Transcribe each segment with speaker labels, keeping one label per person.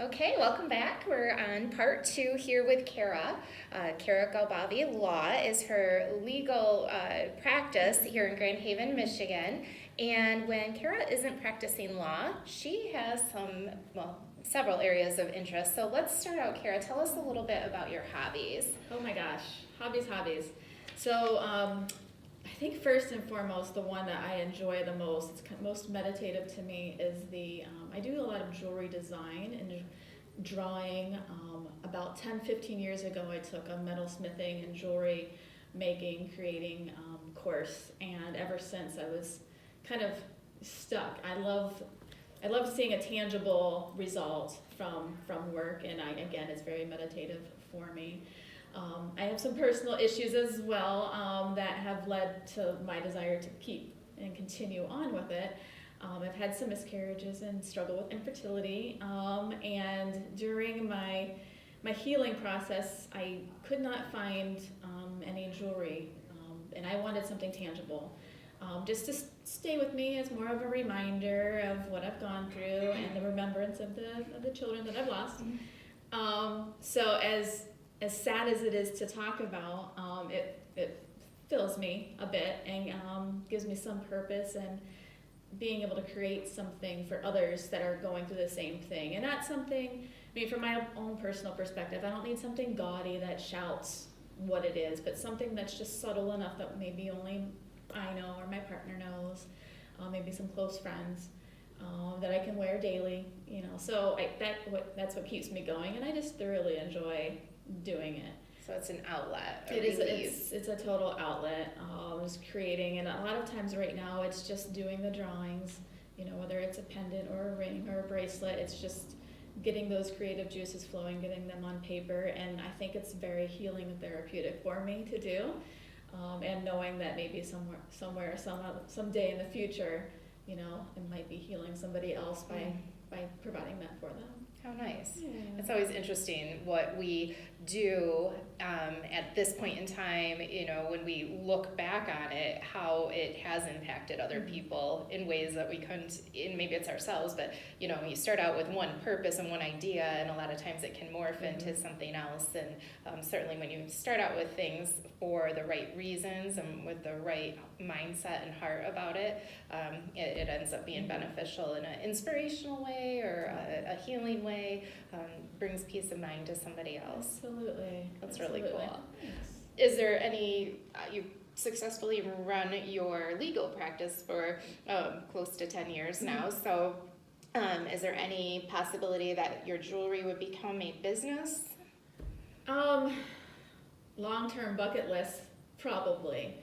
Speaker 1: Okay, welcome back. We're on part 2 here with Cara. Cara Galbavi. Law is her legal practice here in Grand Haven, Michigan. And when Cara isn't practicing law, she has several areas of interest. So let's start out, Cara. Tell us a little bit about your hobbies.
Speaker 2: Oh my gosh, hobbies. So I think first and foremost, the one that I enjoy the most, it's most meditative to me, is I do a lot of jewelry design and drawing. About 10-15 years ago, I took a metalsmithing and jewelry making, creating course, and ever since I was kind of stuck. I love seeing a tangible result from work, and again, it's very meditative for me. I have some personal issues as well that have led to my desire to keep and continue on with it. I've had some miscarriages and struggle with infertility, and during my healing process, I could not find any jewelry, and I wanted something tangible. Just to stay with me as more of a reminder of what I've gone through and the remembrance of the children that I've lost. So as sad as it is to talk about, it fills me a bit and gives me some purpose and being able to create something for others that are going through the same thing. And that's something, from my own personal perspective, I don't need something gaudy that shouts what it is, but something that's just subtle enough that maybe only I know or my partner knows, maybe some close friends, that I can wear daily. So that's what keeps me going, and I just thoroughly enjoy doing it.
Speaker 1: So it's an outlet.
Speaker 2: It's a total outlet. Just creating, and a lot of times right now it's just doing the drawings. Whether it's a pendant or a ring or a bracelet, it's just getting those creative juices flowing, getting them on paper, and I think it's very healing and therapeutic for me to do. And knowing that maybe someday in the future, it might be healing somebody else by providing that for them.
Speaker 1: How nice.
Speaker 2: Yeah.
Speaker 1: It's always interesting what we do at this point in time, when we look back on it, how it has impacted other people in ways that we couldn't, and maybe it's ourselves, but when you start out with one purpose and one idea, and a lot of times it can morph into something else, and certainly when you start out with things for the right reasons and with the right mindset and heart about it, it ends up being beneficial in an inspirational way or a healing way. Brings peace of mind to somebody else.
Speaker 2: Absolutely.
Speaker 1: That's really cool.
Speaker 2: Yes.
Speaker 1: Is there any, you successfully run your legal practice for close to 10 years now, so is there any possibility that your jewelry would become a business?
Speaker 2: Long-term bucket list, probably.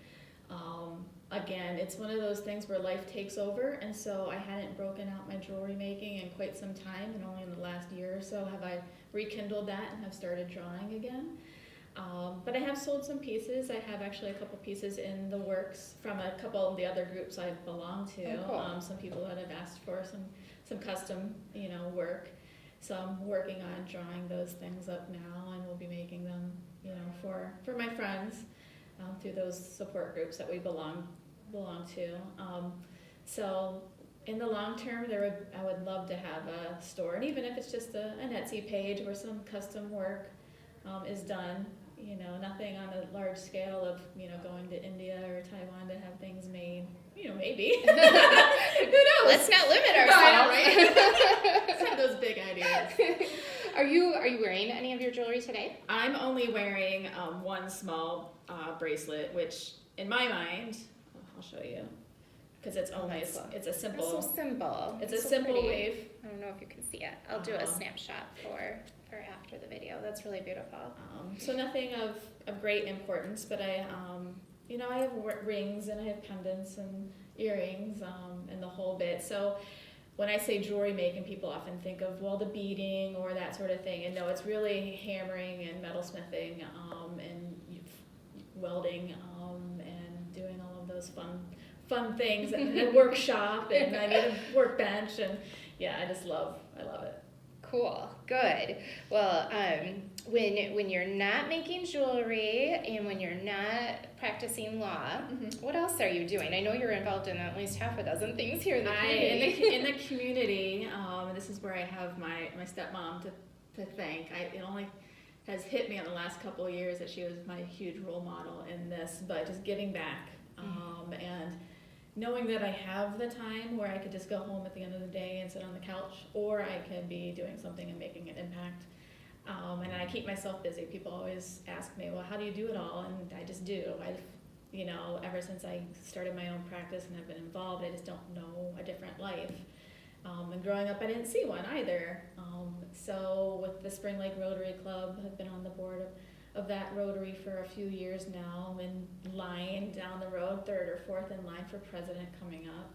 Speaker 2: Again, it's one of those things where life takes over, and so I hadn't broken out my jewelry making in quite some time, and only in the last year or so have I rekindled that and have started drawing again. But I have sold some pieces. I have actually a couple pieces in the works from a couple of the other groups I belong to.
Speaker 1: Oh, cool.
Speaker 2: Some people that have asked for some custom, work. So I'm working on drawing those things up now, and we'll be making them, for my friends. Through those support groups that we belong to. So in the long term, I would love to have a store, and even if it's just an Etsy page where some custom work is done, nothing on a large scale of going to India or Taiwan to have things made. Maybe. Who knows?
Speaker 1: Let's not limit ourselves.
Speaker 2: Right? Let's have those big ideas.
Speaker 1: Are you wearing any of your jewelry today?
Speaker 2: I'm only wearing one small bracelet, which in my mind, I'll show you, because it's a simple.
Speaker 1: It's so simple.
Speaker 2: It's
Speaker 1: so
Speaker 2: a simple
Speaker 1: pretty.
Speaker 2: wave.
Speaker 1: I don't know if you can see it. I'll do a snapshot for after the video. That's really beautiful.
Speaker 2: So nothing of great importance, but I have rings and I have pendants and earrings and the whole bit. So when I say jewelry making, people often think of, the beading or that sort of thing. And no, it's really hammering and metalsmithing and welding and doing all of those fun things and a workshop, and I need a workbench, and I love it.
Speaker 1: Cool. Good. Well, when you're not making jewelry and when you're not practicing law, what else are you doing? I know you're involved in at least half a dozen things here in the community.
Speaker 2: In the community, this is where I have my stepmom to thank. It only has hit me in the last couple of years that she was my huge role model in this, but just giving back and knowing that I have the time where I could just go home at the end of the day and sit on the couch, or I could be doing something and making an impact. And I keep myself busy. People always ask me, well, how do you do it all? And I just do. Ever since I started my own practice and have been involved, I just don't know a different life. And growing up, I didn't see one either. So with the Spring Lake Rotary Club, I've been on the board of that Rotary for a few years now. I'm in line down the road, third or fourth in line for president coming up.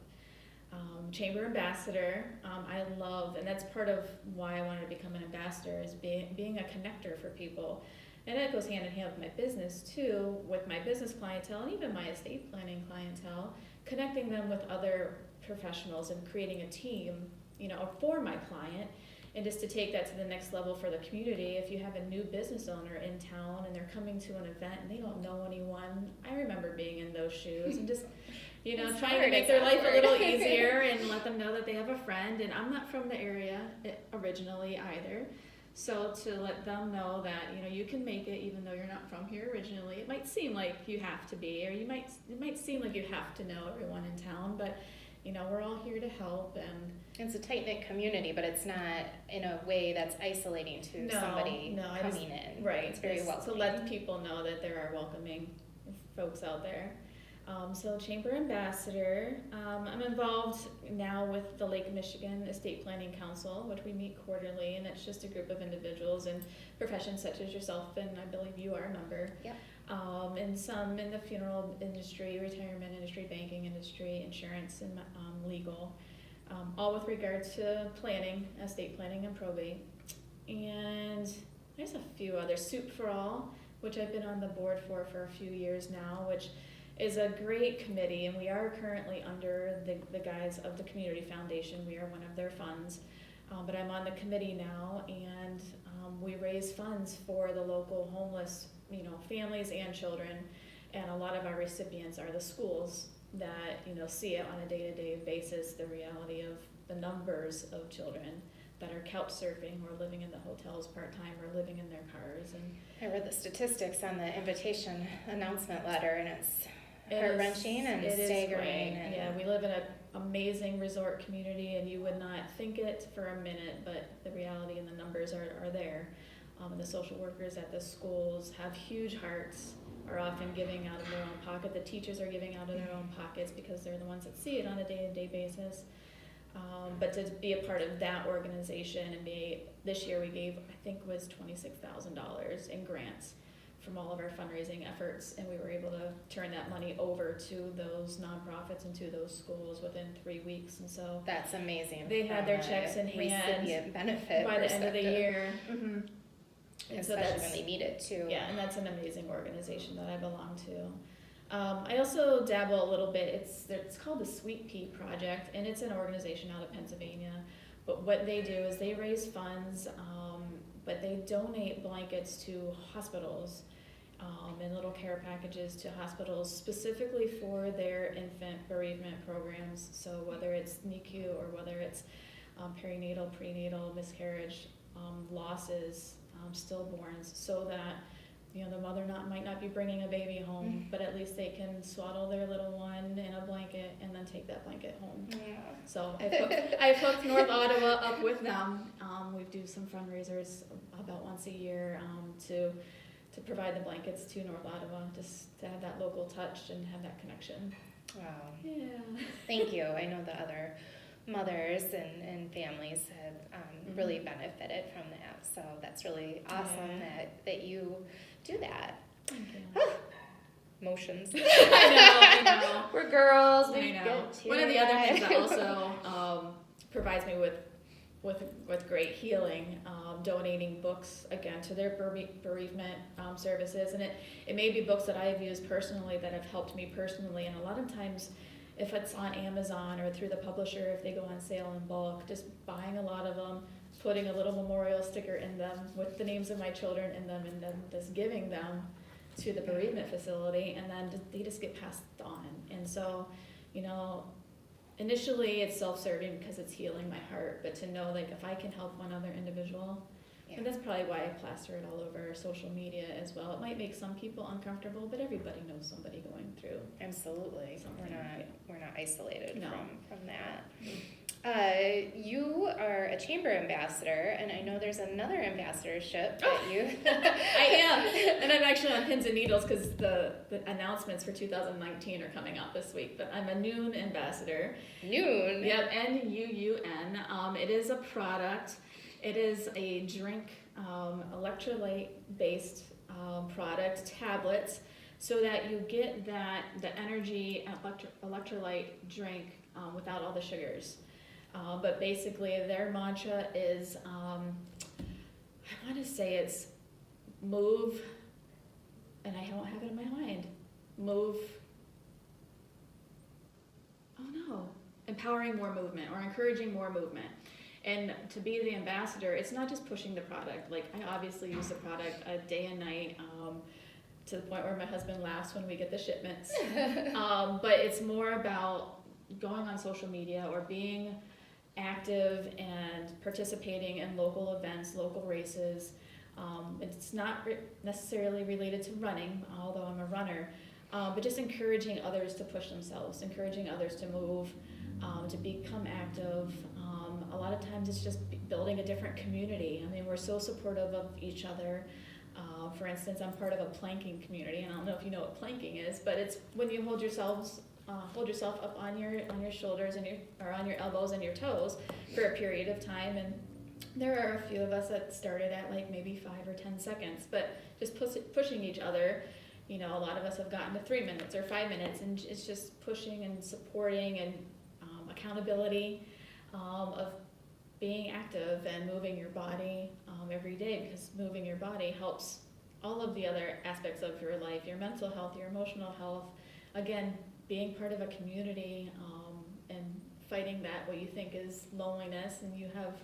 Speaker 2: Chamber ambassador, I love, and that's part of why I wanted to become an ambassador, is being a connector for people. And that goes hand in hand with my business too, with my business clientele and even my estate planning clientele, connecting them with other professionals and creating a team, for my client. And just to take that to the next level for the community, if you have a new business owner in town and they're coming to an event and they don't know anyone, I remember being in those shoes and just, trying to make their life a little easier and let them know that they have a friend. And I'm not from the area originally either. So to let them know that, you can make it even though you're not from here originally. It might seem like you have to be, or it might seem like you have to know everyone in town, but we're all here to help. And
Speaker 1: it's a tight-knit community, but it's not in a way that's isolating to somebody coming in.
Speaker 2: Right.
Speaker 1: It's very welcoming.
Speaker 2: To let people know that there are welcoming folks out there. So Chamber Ambassador, I'm involved now with the Lake Michigan Estate Planning Council, which we meet quarterly, and it's just a group of individuals in professions such as yourself, and I believe you are a member.
Speaker 1: Yep.
Speaker 2: And some in the funeral industry, retirement industry, banking industry, insurance, and legal, all with regard to planning, estate planning, and probate. And there's a few others. Soup for All, which I've been on the board for a few years now, which is a great committee, and we are currently under the guise of the Community Foundation. We are one of their funds, but I'm on the committee now, and we raise funds for the local homeless, families and children, and a lot of our recipients are the schools that, see it on a day-to-day basis, the reality of the numbers of children that are couch surfing or living in the hotels part-time or living in their cars. And
Speaker 1: I read the statistics on the invitation announcement letter, and it's heart-wrenching and staggering.
Speaker 2: Yeah, we live in an amazing resort community, and you would not think it for a minute, but the reality and the numbers are there. And the social workers at the schools have huge hearts, are often giving out of their own pocket. The teachers are giving out of their own pockets because they're the ones that see it on a day-to-day basis. But to be a part of that organization and this year we gave, I think it was $26,000 in grants from all of our fundraising efforts, and we were able to turn that money over to those nonprofits and to those schools within 3 weeks. And so
Speaker 1: that's amazing.
Speaker 2: They had their checks in hand
Speaker 1: benefit
Speaker 2: by the end of the year. Mm-hmm. And
Speaker 1: especially when they need it too.
Speaker 2: Yeah, and that's an amazing organization that I belong to. I also dabble a little bit. It's called the Sweet Pea Project, and it's an organization out of Pennsylvania. But what they do is they raise funds, but they donate blankets to hospitals and little care packages to hospitals specifically for their infant bereavement programs. So whether it's NICU or whether it's perinatal, prenatal, miscarriage, losses, stillborns, so that the mother might not be bringing a baby home, but at least they can swaddle their little one in a blanket and then take that blanket home.
Speaker 1: Yeah.
Speaker 2: So I've hooked North Ottawa up with them. We do some fundraisers about once a year to provide the blankets to North Ottawa, just to have that local touch and have that connection.
Speaker 1: Wow.
Speaker 2: Yeah.
Speaker 1: Thank you. I know the other mothers and families have really benefited from that. So that's really awesome that you do that.
Speaker 2: Thank you.
Speaker 1: Emotions.
Speaker 2: I know.
Speaker 1: We're girls.
Speaker 2: I know. One of the other things that also provides me with great healing, donating books again to their bereavement services, and it may be books that I've used personally that have helped me personally, and a lot of times if it's on Amazon or through the publisher, if they go on sale in bulk, just buying a lot of them, putting a little memorial sticker in them with the names of my children in them, and then just giving them to the bereavement facility, and then they just get passed on. And so, you know, initially it's self-serving because it's healing my heart, but to know like if I can help one other individual, and that's probably why I plaster it all over social media as well. It might make some people uncomfortable, but everybody knows somebody going through.
Speaker 1: Absolutely.
Speaker 2: Something,
Speaker 1: We're not isolated
Speaker 2: No.
Speaker 1: from that. You are a chamber ambassador, and I know there's another ambassadorship that you.
Speaker 2: I am, and I'm actually on pins and needles because the announcements for 2019 are coming out this week. But I'm a Noon ambassador.
Speaker 1: Noon.
Speaker 2: Yep, Nuun. It is a product. It is a drink, electrolyte-based product, tablets, so that you get the energy electrolyte drink without all the sugars. But basically, their mantra is, I want to say it's move, and I don't have it in my mind. Move. Oh no, empowering more movement or encouraging more movement. And to be the ambassador, it's not just pushing the product. Like, I obviously use the product day and night, to the point where my husband laughs when we get the shipments. But it's more about going on social media or being active and participating in local events, local races. It's not necessarily related to running, although I'm a runner, but just encouraging others to push themselves, encouraging others to move, to become active. A lot of times it's just building a different community. I mean, we're so supportive of each other. For instance, I'm part of a planking community, and I don't know if you know what planking is, but it's when you hold yourself up on your shoulders and or on your elbows and your toes for a period of time. And there are a few of us that started at like maybe 5 or 10 seconds, but just pushing each other. You know, a lot of us have gotten to 3 minutes or 5 minutes, and it's just pushing and supporting and accountability of being active and moving your body every day, because moving your body helps all of the other aspects of your life, your mental health, your emotional health. Again, being part of a community and fighting that what you think is loneliness, and you have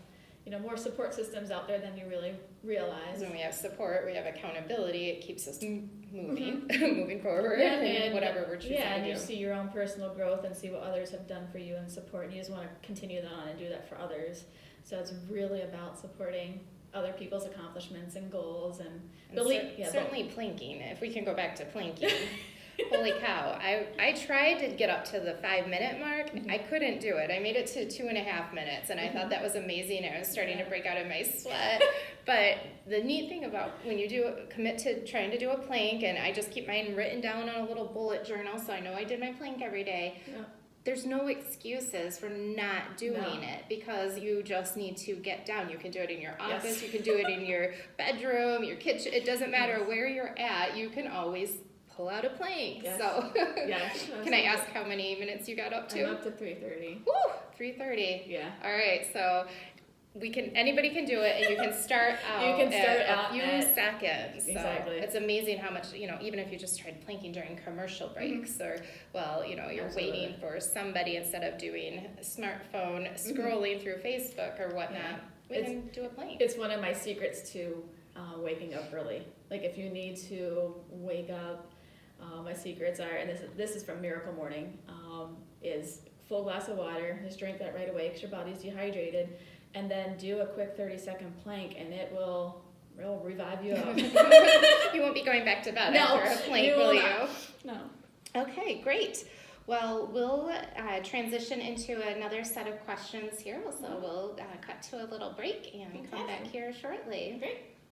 Speaker 2: more support systems out there than you really realize.
Speaker 1: When we have support, we have accountability. It keeps us moving,
Speaker 2: Mm-hmm.
Speaker 1: moving forward, and whatever we're choosing to do.
Speaker 2: Yeah, and you see your own personal growth and see what others have done for you and support, and you just want to continue that on and do that for others. So it's really about supporting other people's accomplishments and goals and
Speaker 1: certainly planking. If we can go back to planking. Holy cow. I tried to get up to the 5-minute mark.
Speaker 2: Mm-hmm.
Speaker 1: I couldn't do it. I made it to 2.5 minutes, and I thought that was amazing. I was starting to break out in my sweat. But the neat thing about when you commit to trying to do a plank, and I just keep mine written down on a little bullet journal so I know I did my plank every day.
Speaker 2: Yeah.
Speaker 1: There's no excuses for not doing it, because you just need to get down. You can do it in your office, you can do it in your bedroom, your kitchen. It doesn't matter where you're at. You can always pull out a plank.
Speaker 2: Yes.
Speaker 1: So
Speaker 2: Yes.
Speaker 1: can I ask how many minutes you got up to?
Speaker 2: I'm up to 3:30.
Speaker 1: Woo, 3:30.
Speaker 2: Yeah.
Speaker 1: All right, so anybody can do it, and you can start out a few seconds. So
Speaker 2: exactly.
Speaker 1: It's amazing how much, even if you just tried planking during commercial breaks, or, you're
Speaker 2: Absolutely.
Speaker 1: waiting for somebody instead of doing a smartphone, scrolling through Facebook or whatnot, we can do a plank.
Speaker 2: It's one of my secrets to waking up early. Like, if you need to wake up, my secrets are, and this is from Miracle Morning, is full glass of water, just drink that right away because your body's dehydrated, and then do a quick 30-second plank, and it will revive you up.
Speaker 1: You won't be going back to bed
Speaker 2: No,
Speaker 1: after a plank,
Speaker 2: you
Speaker 1: will
Speaker 2: will
Speaker 1: you?
Speaker 2: not. No.
Speaker 1: Okay, great. Well, we'll transition into another set of questions here, so we'll cut to a little break and come back here shortly.
Speaker 2: Great.